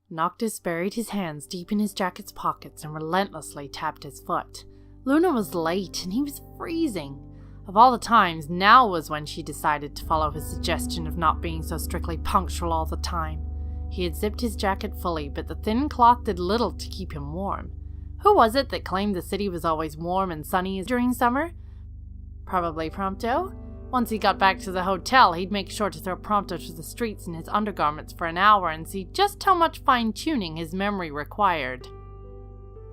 Noctis buried his hands deep in his jacket's pockets and relentlessly tapped his foot. Luna was late and he was freezing. Of all the times, now was when she decided to follow his suggestion of not being so strictly punctual all the time. He had zipped his jacket fully, but the thin cloth did little to keep him warm. Who was it that claimed the city was always warm and sunny during summer? Probably Promtpo. Once he got back to the hotel, he'd make sure to throw Promtpo to the streets in his undergarments for an hour and see just how much fine-tuning his memory required.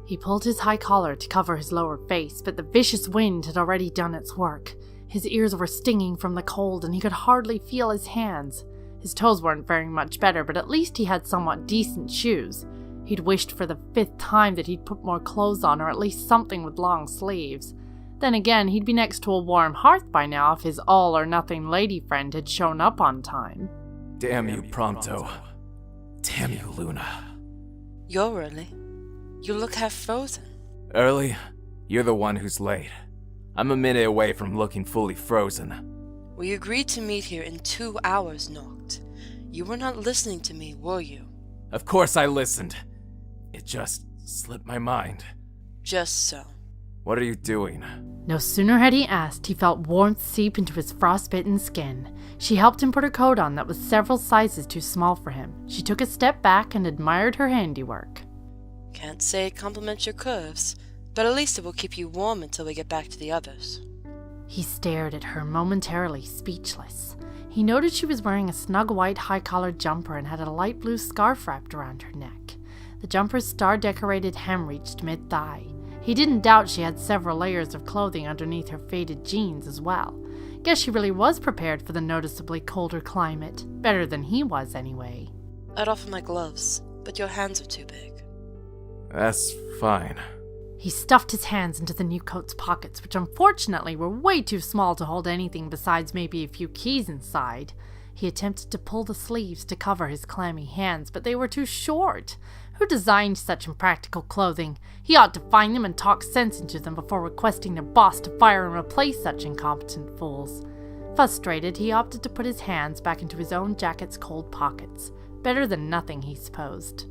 He pulled his high collar to cover his lower face, but the vicious wind had already done its work. His ears were stinging from the cold, and he could hardly feel his hands. His toes weren't faring much better, but at least he had somewhat decent shoes. He'd wished for the 5th time that he'd put more clothes on, or at least something with long sleeves. Then again, he'd be next to a warm hearth by now if his all-or-nothing lady friend had shown up on time. Damn you, Promtpo. Damn you, Luna. You're early. You look half frozen. Early? You're the one who's late. I'm a minute away from looking fully frozen. We agreed to meet here in 2 hours, Noct. You were not listening to me, were you? Of course I listened. It just slipped my mind. Just so. What are you doing? No sooner had he asked, he felt warmth seep into his frostbitten skin. She helped him put her coat on that was several sizes too small for him. She took a step back and admired her handiwork. Can't say it compliments your curves, but at least it will keep you warm until we get back to the others. He stared at her, momentarily speechless. He noticed she was wearing a snug white high-collared jumper and had a light blue scarf wrapped around her neck. The jumper's star-decorated hem reached mid-thigh. He didn't doubt she had several layers of clothing underneath her faded jeans as well. Guess she really was prepared for the noticeably colder climate. Better than he was, anyway. I'd offer my gloves, but your hands are too big. That's fine. He stuffed his hands into the new coat's pockets, which unfortunately were way too small to hold anything besides maybe a few keys inside. He attempted to pull the sleeves to cover his clammy hands, but they were too short. Who designed such impractical clothing? He ought to find them and talk sense into them before requesting their boss to fire and replace such incompetent fools. Frustrated, he opted to put his hands back into his own jacket's cold pockets. Better than nothing, he supposed.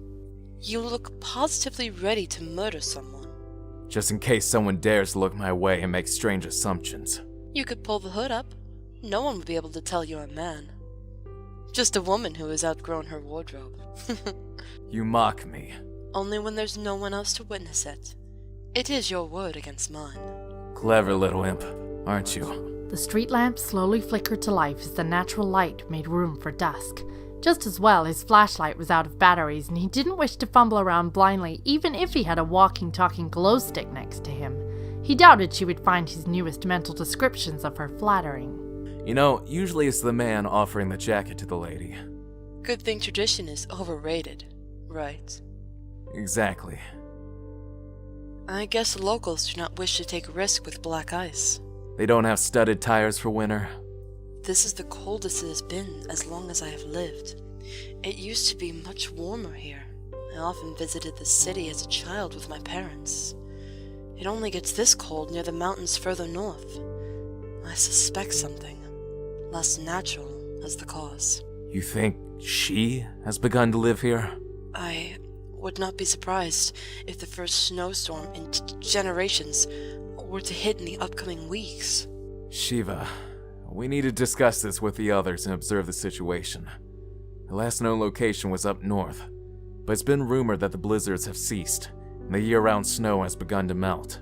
You look positively ready to murder someone. Just in case someone dares look my way and make strange assumptions. You could pull the hood up. No one would be able to tell you're a man. Just a woman who has outgrown her wardrobe. You mock me. Only when there's no one else to witness it. It is your word against mine. Clever little imp, aren't you? The street lamp slowly flickered to life as the natural light made room for dusk. Just as well, his flashlight was out of batteries, and he didn't wish to fumble around blindly even if he had a walking, talking glow stick next to him. He doubted she would find his newest mental descriptions of her flattering. You know, usually it's the man offering the jacket to the lady. Good thing tradition is overrated, right? Exactly. I guess locals do not wish to take a risk with black ice. They don't have studded tires for winter. This is the coldest it has been as long as I have lived. It used to be much warmer here. I often visited the city as a child with my parents. It only gets this cold near the mountains further north. I suspect something less natural as the cause. You think she has begun to live here? I would not be surprised if the first snowstorm in generations were to hit in the upcoming weeks. Shiva, we need to discuss this with the others and observe the situation. The last known location was up north, but it's been rumored that the blizzards have ceased, and the year-round snow has begun to melt.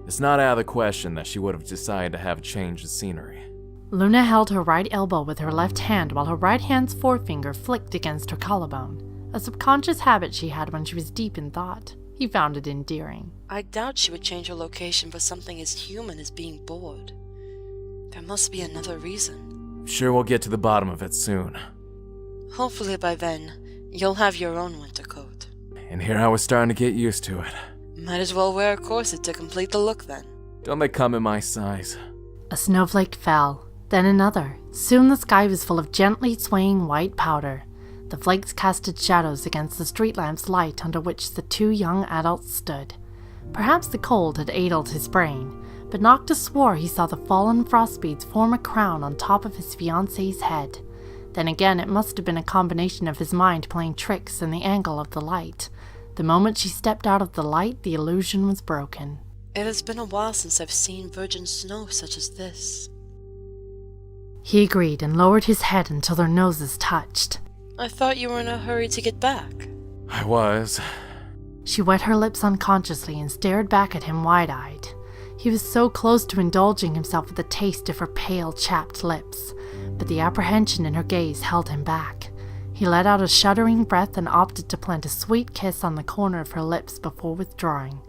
It's not out of the question that she would have decided to have a change of scenery. Luna held her right elbow with her left hand while her right hand's forefinger flicked against her collarbone, a subconscious habit she had when she was deep in thought. He found it endearing. I doubt she would change her location for something as human as being bored. There must be another reason. Sure, we'll get to the bottom of it soon. Hopefully by then, you'll have your own winter coat. And here I was starting to get used to it. Might as well wear a corset to complete the look then. Don't they come in my size? A snowflake fell, then another. Soon the sky was full of gently swaying white powder. The flakes casted shadows against the street lamp's light under which the two young adults stood. Perhaps the cold had addled his brain, but Noctis swore he saw the fallen frost beads form a crown on top of his fiancée's head. Then again, it must have been a combination of his mind playing tricks and the angle of the light. The moment she stepped out of the light, the illusion was broken. It has been a while since I've seen virgin snow such as this. He agreed and lowered his head until their noses touched. I thought you were in a hurry to get back. I was. She wet her lips unconsciously and stared back at him wide-eyed. He was so close to indulging himself with the taste of her pale, chapped lips, but the apprehension in her gaze held him back. He let out a shuddering breath and opted to plant a sweet kiss on the corner of her lips before withdrawing.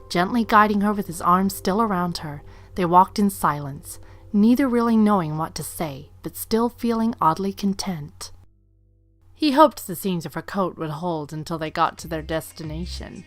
Gently guiding her with his arms still around her, they walked in silence, neither really knowing what to say, but still feeling oddly content. He hoped the seams of her coat would hold until they got to their destination.